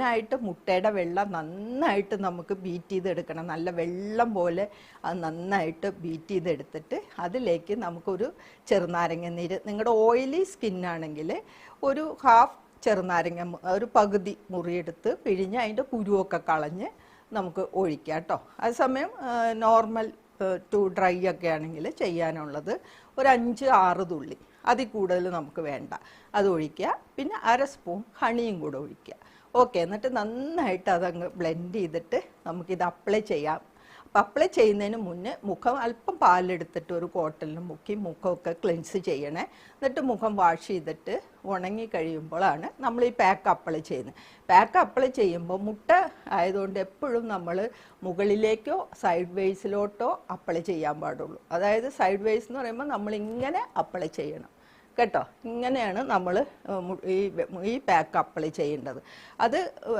അതിനായിട്ട് മുട്ടയുടെ വെള്ളം നന്നായിട്ട് നമുക്ക് ബീറ്റ് ചെയ്തെടുക്കണം. നല്ല വെള്ളം പോലെ അത് നന്നായിട്ട് ബീറ്റ് ചെയ്തെടുത്തിട്ട് അതിലേക്ക് നമുക്കൊരു ചെറുനാരങ്ങ നീര്, നിങ്ങളുടെ ഓയിലി സ്കിന്നാണെങ്കിൽ ഒരു ഹാഫ് ചെറുനാരങ്ങ, ഒരു പകുതി മുറിയെടുത്ത് പിഴിഞ്ഞ് അതിൻ്റെ കുരുവൊക്കെ കളഞ്ഞ് നമുക്ക് ഒഴിക്കാം കേട്ടോ. അതേസമയം നോർമൽ ടു ഡ്രൈ ഒക്കെ ആണെങ്കിൽ ചെയ്യാനുള്ളത് ഒരു 5-6 തുള്ളി, അതിൽ കൂടുതൽ നമുക്ക് വേണ്ട, അത് ഒഴിക്കുക. പിന്നെ 1/2 സ്പൂൺ ഹണിയും കൂടെ ഒഴിക്കുക. ഓക്കെ, എന്നിട്ട് നന്നായിട്ട് അതങ്ങ് ബ്ലെൻഡ് ചെയ്തിട്ട് നമുക്കിത് അപ്ലൈ ചെയ്യാം. അപ്പം അപ്ലൈ ചെയ്യുന്നതിന് മുന്നേ മുഖം അല്പം പാലെടുത്തിട്ട് ഒരു കോട്ടണിൽ മുക്കി മുഖമൊക്കെ ക്ലെൻസ് ചെയ്യണേ. എന്നിട്ട് മുഖം വാഷ് ചെയ്തിട്ട് ഉണങ്ങി കഴിയുമ്പോഴാണ് നമ്മൾ ഈ പാക്ക് അപ്ലൈ ചെയ്യുന്നത്. പാക്ക് അപ്ലൈ ചെയ്യുമ്പോൾ മുട്ട ആയതുകൊണ്ട് എപ്പോഴും നമ്മൾ മുകളിലേക്കോ സൈഡ് വേസിലോട്ടോ അപ്ലൈ ചെയ്യാൻ പാടുള്ളൂ. അതായത് സൈഡ് വേസ് എന്ന് പറയുമ്പോൾ നമ്മളിങ്ങനെ അപ്ലൈ ചെയ്യണം കേട്ടോ. ഇങ്ങനെയാണ് നമ്മൾ ഈ പാക്ക് അപ്ലൈ ചെയ്യേണ്ടത്. അത്